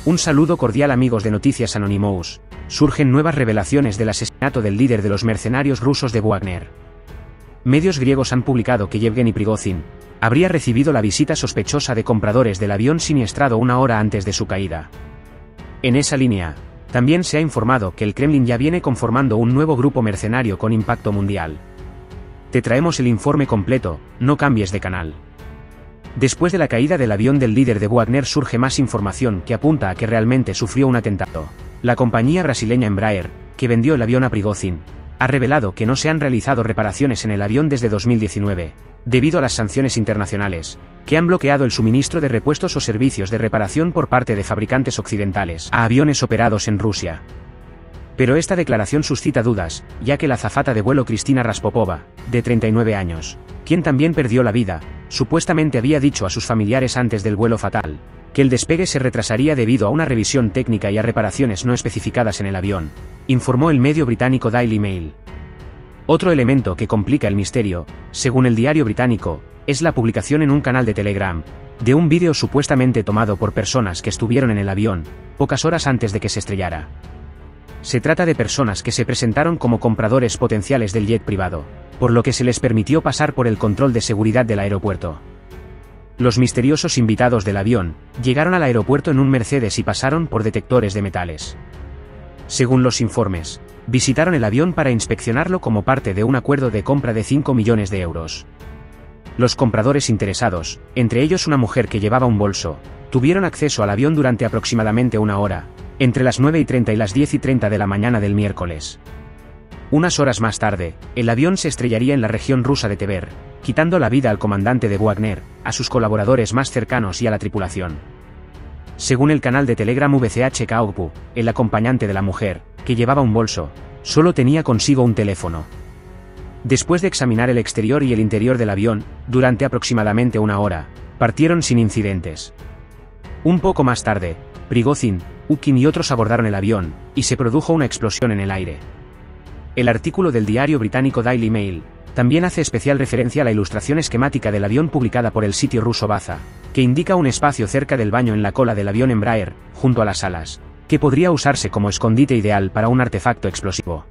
Un saludo cordial amigos de Noticias Anonymous. Surgen nuevas revelaciones del asesinato del líder de los mercenarios rusos de Wagner. Medios griegos han publicado que Yevgeny Prigozhin habría recibido la visita sospechosa de compradores del avión siniestrado una hora antes de su caída. En esa línea, también se ha informado que el Kremlin ya viene conformando un nuevo grupo mercenario con impacto mundial. Te traemos el informe completo, no cambies de canal. Después de la caída del avión del líder de Wagner surge más información que apunta a que realmente sufrió un atentado. La compañía brasileña Embraer, que vendió el avión a Prigozhin, ha revelado que no se han realizado reparaciones en el avión desde 2019, debido a las sanciones internacionales, que han bloqueado el suministro de repuestos o servicios de reparación por parte de fabricantes occidentales a aviones operados en Rusia. Pero esta declaración suscita dudas, ya que la azafata de vuelo Kristina Raspopova, de 39 años, quien también perdió la vida, supuestamente había dicho a sus familiares antes del vuelo fatal, que el despegue se retrasaría debido a una revisión técnica y a reparaciones no especificadas en el avión, informó el medio británico Daily Mail. Otro elemento que complica el misterio, según el diario británico, es la publicación en un canal de Telegram, de un vídeo supuestamente tomado por personas que estuvieron en el avión, pocas horas antes de que se estrellara. Se trata de personas que se presentaron como compradores potenciales del jet privado, por lo que se les permitió pasar por el control de seguridad del aeropuerto. Los misteriosos invitados del avión llegaron al aeropuerto en un Mercedes y pasaron por detectores de metales. Según los informes, visitaron el avión para inspeccionarlo como parte de un acuerdo de compra de 5 millones de euros. Los compradores interesados, entre ellos una mujer que llevaba un bolso, tuvieron acceso al avión durante aproximadamente una hora, entre las 9:30 y las 10:30 de la mañana del miércoles. Unas horas más tarde, el avión se estrellaría en la región rusa de Tver, quitando la vida al comandante de Wagner, a sus colaboradores más cercanos y a la tripulación. Según el canal de Telegram VCH Kaopu, el acompañante de la mujer, que llevaba un bolso, solo tenía consigo un teléfono. Después de examinar el exterior y el interior del avión, durante aproximadamente una hora, partieron sin incidentes. Un poco más tarde, Prigozhin, Utkin y otros abordaron el avión, y se produjo una explosión en el aire. El artículo del diario británico Daily Mail también hace especial referencia a la ilustración esquemática del avión publicada por el sitio ruso Baza, que indica un espacio cerca del baño en la cola del avión Embraer, junto a las alas, que podría usarse como escondite ideal para un artefacto explosivo.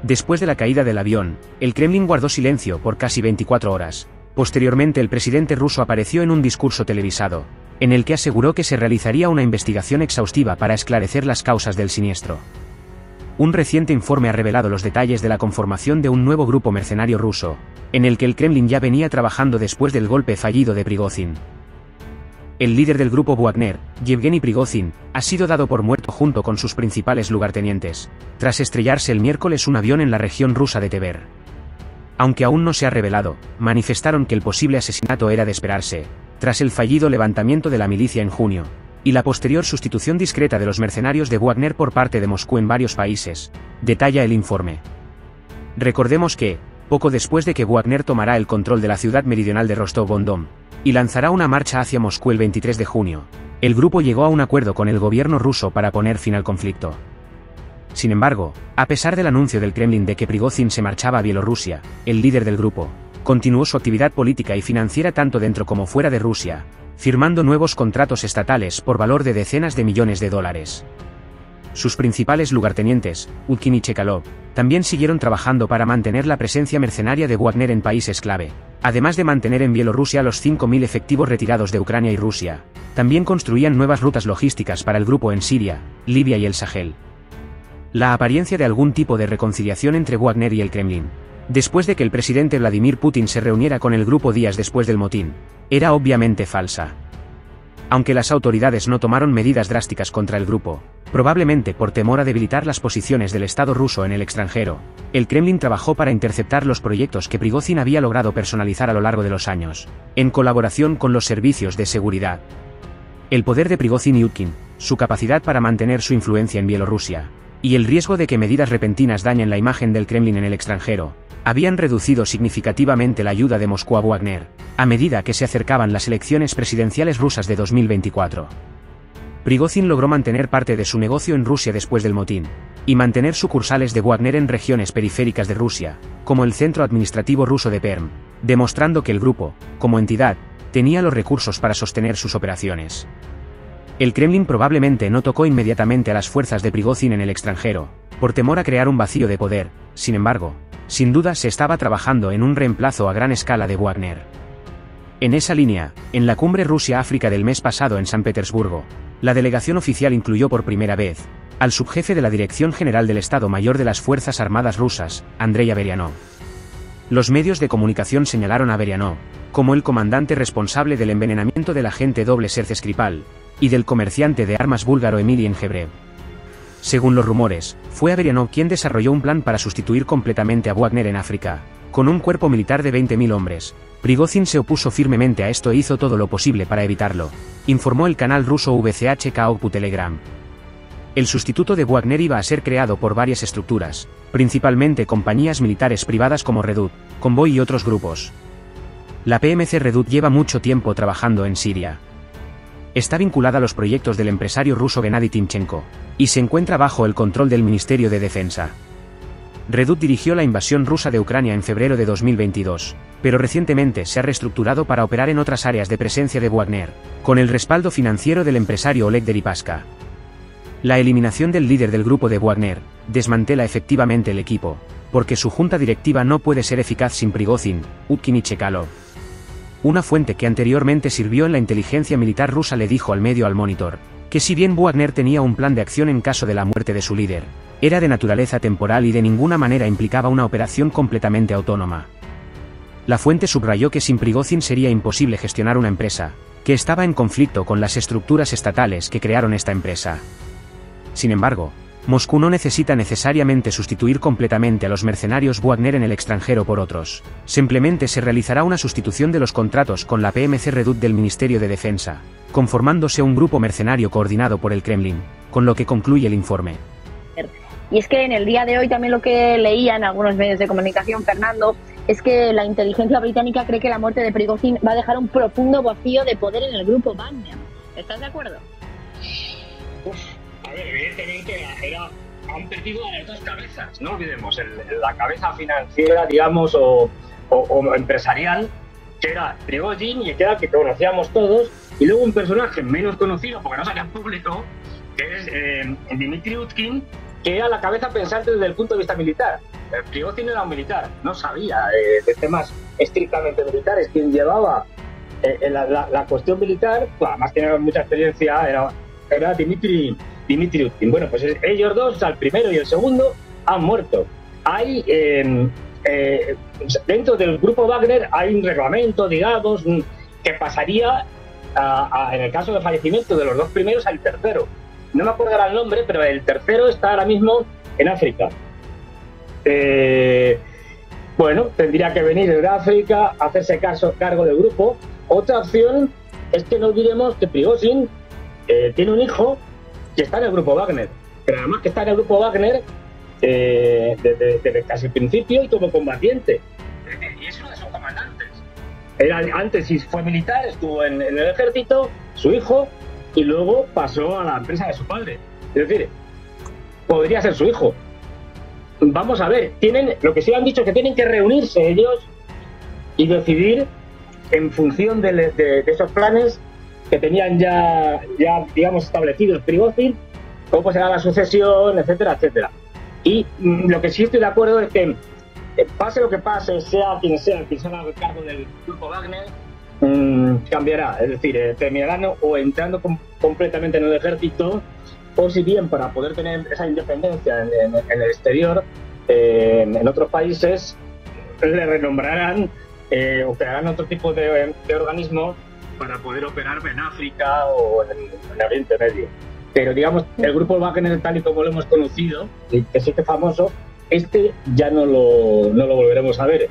Después de la caída del avión, el Kremlin guardó silencio por casi 24 horas. Posteriormente el presidente ruso apareció en un discurso televisado, en el que aseguró que se realizaría una investigación exhaustiva para esclarecer las causas del siniestro. Un reciente informe ha revelado los detalles de la conformación de un nuevo grupo mercenario ruso, en el que el Kremlin ya venía trabajando después del golpe fallido de Prigozhin. El líder del grupo Wagner, Yevgeny Prigozhin, ha sido dado por muerto junto con sus principales lugartenientes, tras estrellarse el miércoles un avión en la región rusa de Tver. Aunque aún no se ha revelado, manifestaron que el posible asesinato era de esperarse, tras el fallido levantamiento de la milicia en junio, y la posterior sustitución discreta de los mercenarios de Wagner por parte de Moscú en varios países, detalla el informe. Recordemos que, poco después de que Wagner tomará el control de la ciudad meridional de Rostov-on-Don, y lanzará una marcha hacia Moscú el 23 de junio, el grupo llegó a un acuerdo con el gobierno ruso para poner fin al conflicto. Sin embargo, a pesar del anuncio del Kremlin de que Prigozhin se marchaba a Bielorrusia, el líder del grupo continuó su actividad política y financiera tanto dentro como fuera de Rusia, firmando nuevos contratos estatales por valor de decenas de millones de dólares. Sus principales lugartenientes, Utkin y Chekalov, también siguieron trabajando para mantener la presencia mercenaria de Wagner en países clave, además de mantener en Bielorrusia los 5.000 efectivos retirados de Ucrania y Rusia. También construían nuevas rutas logísticas para el grupo en Siria, Libia y el Sahel. La apariencia de algún tipo de reconciliación entre Wagner y el Kremlin, después de que el presidente Vladimir Putin se reuniera con el grupo días después del motín, era obviamente falsa. Aunque las autoridades no tomaron medidas drásticas contra el grupo, probablemente por temor a debilitar las posiciones del Estado ruso en el extranjero, el Kremlin trabajó para interceptar los proyectos que Prigozhin había logrado personalizar a lo largo de los años, en colaboración con los servicios de seguridad. El poder de Prigozhin y Utkin, su capacidad para mantener su influencia en Bielorrusia, y el riesgo de que medidas repentinas dañen la imagen del Kremlin en el extranjero, habían reducido significativamente la ayuda de Moscú a Wagner, a medida que se acercaban las elecciones presidenciales rusas de 2024. Prigozhin logró mantener parte de su negocio en Rusia después del motín, y mantener sucursales de Wagner en regiones periféricas de Rusia, como el centro administrativo ruso de Perm, demostrando que el grupo, como entidad, tenía los recursos para sostener sus operaciones. El Kremlin probablemente no tocó inmediatamente a las fuerzas de Prigozhin en el extranjero, por temor a crear un vacío de poder. Sin embargo, sin duda se estaba trabajando en un reemplazo a gran escala de Wagner. En esa línea, en la cumbre Rusia-África del mes pasado en San Petersburgo, la delegación oficial incluyó por primera vez al subjefe de la Dirección General del Estado Mayor de las Fuerzas Armadas Rusas, Andrei Averianov. Los medios de comunicación señalaron a Averianov como el comandante responsable del envenenamiento del agente doble Serge Skripal y del comerciante de armas búlgaro Emili Engebrev. Según los rumores, fue Averianov quien desarrolló un plan para sustituir completamente a Wagner en África, con un cuerpo militar de 20.000 hombres. Prigozhin se opuso firmemente a esto e hizo todo lo posible para evitarlo, informó el canal ruso VCHK Telegram. El sustituto de Wagner iba a ser creado por varias estructuras, principalmente compañías militares privadas como Redut, Convoy y otros grupos. La PMC Redut lleva mucho tiempo trabajando en Siria. Está vinculada a los proyectos del empresario ruso Gennady Timchenko, y se encuentra bajo el control del Ministerio de Defensa. Redut dirigió la invasión rusa de Ucrania en febrero de 2022, pero recientemente se ha reestructurado para operar en otras áreas de presencia de Wagner, con el respaldo financiero del empresario Oleg Deripaska. La eliminación del líder del grupo de Wagner desmantela efectivamente el equipo, porque su junta directiva no puede ser eficaz sin Prigozhin, Utkin y Chekalov. Una fuente que anteriormente sirvió en la inteligencia militar rusa le dijo al medio Al Monitor que si bien Wagner tenía un plan de acción en caso de la muerte de su líder, era de naturaleza temporal y de ninguna manera implicaba una operación completamente autónoma. La fuente subrayó que sin Prigozhin sería imposible gestionar una empresa, que estaba en conflicto con las estructuras estatales que crearon esta empresa. Sin embargo, Moscú no necesita necesariamente sustituir completamente a los mercenarios Wagner en el extranjero por otros. Simplemente se realizará una sustitución de los contratos con la PMC Redut del Ministerio de Defensa, conformándose un grupo mercenario coordinado por el Kremlin, con lo que concluye el informe. Y es que en el día de hoy también lo que leía en algunos medios de comunicación, Fernando, es que la inteligencia británica cree que la muerte de Prigozhin va a dejar un profundo vacío de poder en el grupo Wagner. ¿Estás de acuerdo? A ver, evidentemente han perdido a las dos cabezas, no olvidemos, la cabeza financiera, digamos, o empresarial, que era Prigozhin y que era el que conocíamos todos, y luego un personaje menos conocido, porque no salía en público, que es Dmitry Utkin, que era la cabeza pensante desde el punto de vista militar. Prigozhin era un militar, no sabía de temas estrictamente militares. Quien llevaba la cuestión militar, pues, además tenía mucha experiencia, era Dmitry Utkin. Bueno, pues ellos dos, el primero y el segundo, han muerto. Hay dentro del grupo Wagner hay un reglamento, digamos, que pasaría en el caso de fallecimiento de los dos primeros al tercero. No me acuerdo ahora el nombre, pero el tercero está ahora mismo en África. Bueno, tendría que venir de África, hacerse cargo del grupo. Otra opción es que no olvidemos que Prigozhin tiene un hijo que está en el grupo Wagner, pero además que está en el grupo Wagner desde casi el principio y como combatiente. Y es uno de sus comandantes. Antes sí fue militar, estuvo en el ejército, su hijo, y luego pasó a la empresa de su padre. Es decir, podría ser su hijo. Vamos a ver, lo que sí han dicho, que tienen que reunirse ellos y decidir en función de esos planes que tenían ya digamos establecidos Prigozhin, cómo será la sucesión, etcétera, etcétera. Y lo que sí estoy de acuerdo es que pase lo que pase, sea quien se haga cargo del grupo Wagner, cambiará, es decir, terminarán o entrando completamente en el ejército, o si bien para poder tener esa independencia en el exterior, en otros países, le renombrarán o crearán otro tipo de organismo para poder operar en África o en Oriente Medio. Pero digamos, el grupo Wagner, tal y como lo hemos conocido, y que sí que es famoso, ya no lo volveremos a ver,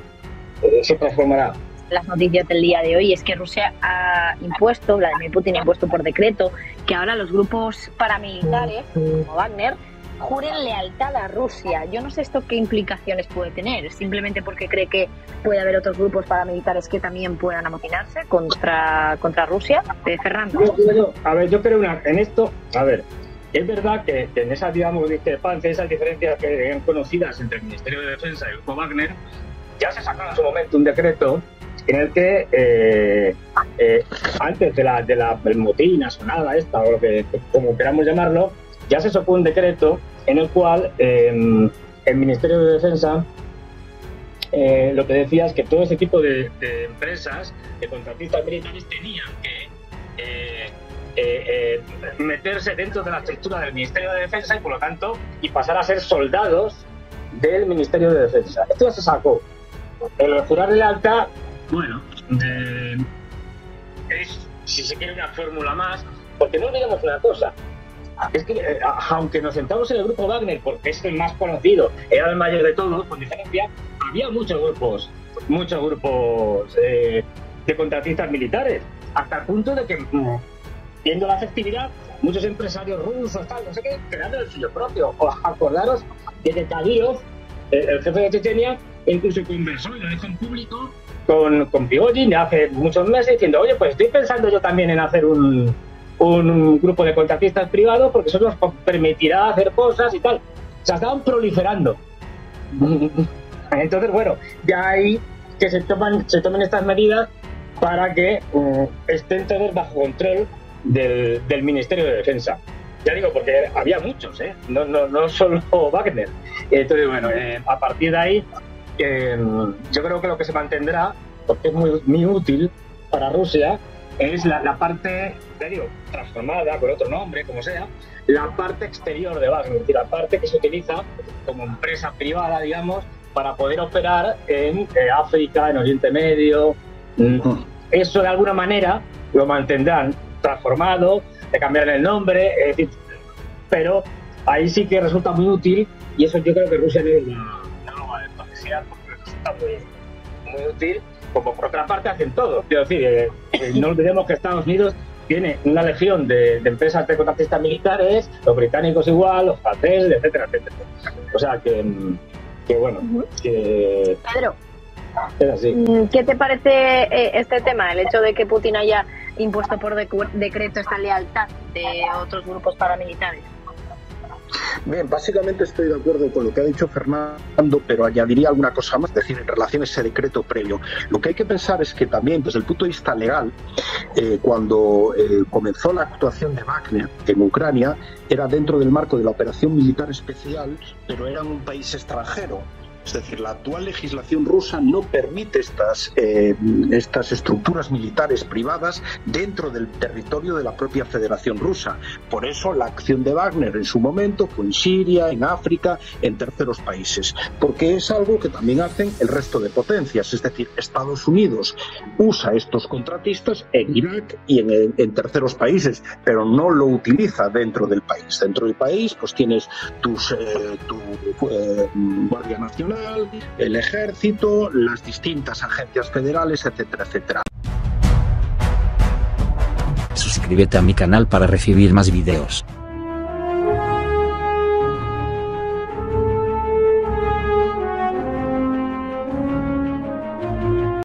se transformará. Las noticias del día de hoy es que Rusia ha impuesto, Vladimir Putin ha impuesto por decreto, que ahora los grupos paramilitares, como Wagner, juren lealtad a Rusia. Yo no sé esto qué implicaciones puede tener, simplemente porque cree que puede haber otros grupos paramilitares que también puedan amotinarse contra Rusia. Fernando. Yo creo en esto, es verdad que en esas, digamos, discrepancias, esas diferencias que eran conocidas entre el Ministerio de Defensa y el grupo Wagner, ya se sacó en su momento un decreto en el que antes del motín, asonada esta, o lo que como queramos llamarlo, ya se sacó un decreto en el cual el Ministerio de Defensa lo que decía es que todo ese tipo de empresas, de contratistas militares, tenían que meterse dentro de la estructura del Ministerio de Defensa y por lo tanto pasar a ser soldados del Ministerio de Defensa. Esto ya se sacó. El jurar lealtad, bueno, es, si se quiere, una fórmula más, porque no olvidemos una cosa. Es que, aunque nos sentamos en el grupo Wagner, porque es el más conocido, era el mayor de todos, con diferencia, había muchos grupos de contratistas militares, hasta el punto de que, viendo la festividad, muchos empresarios rusos, tal, no sé qué, crearon el suyo propio. Acordaros de que Kadyrov, el jefe de Chechenia, incluso conversó y lo dijo en público con Prigozhin hace muchos meses, diciendo, oye, pues estoy pensando yo también en hacer un grupo de contratistas privados porque eso nos permitirá hacer cosas y tal. O sea, estaban proliferando. Entonces, bueno, ya hay que se tomen estas medidas para que estén todos bajo control del Ministerio de Defensa. Ya digo, porque había muchos, no solo Wagner. Entonces, bueno, a partir de ahí, yo creo que lo que se mantendrá, porque es muy útil para Rusia, es la parte, digo, transformada, con otro nombre, como sea, la parte exterior de Wagner, es decir, la parte que se utiliza como empresa privada, digamos, para poder operar en África, en Oriente Medio. Eso de alguna manera lo mantendrán transformado, le cambiarán el nombre, es decir, pero ahí sí que resulta muy útil, y eso yo creo que Rusia no lo va a despreciar, porque resulta muy útil, como por otra parte hacen todo. Quiero decir, no olvidemos que Estados Unidos tiene una legión de empresas de contratistas militares, los británicos igual, los franceses, etcétera, etcétera. O sea que bueno, que... Pedro, es así. ¿Qué te parece este tema? El hecho de que Putin haya impuesto por decreto esta lealtad de otros grupos paramilitares. Bien, básicamente estoy de acuerdo con lo que ha dicho Fernando, pero añadiría alguna cosa más, es decir, en relación a ese decreto previo. Lo que hay que pensar es que también, desde el punto de vista legal, cuando comenzó la actuación de Wagner en Ucrania, era dentro del marco de la operación militar especial, pero era en un país extranjero. Es decir, la actual legislación rusa no permite estas estructuras militares privadas dentro del territorio de la propia Federación Rusa. Por eso la acción de Wagner en su momento fue en Siria, en África, en terceros países. Porque es algo que también hacen el resto de potencias. Es decir, Estados Unidos usa estos contratistas en Irak y en terceros países, pero no lo utiliza dentro del país. Dentro del país pues tienes tu Guardia Nacional, el Ejército, las distintas agencias federales, etcétera, etcétera. Suscríbete a mi canal para recibir más videos.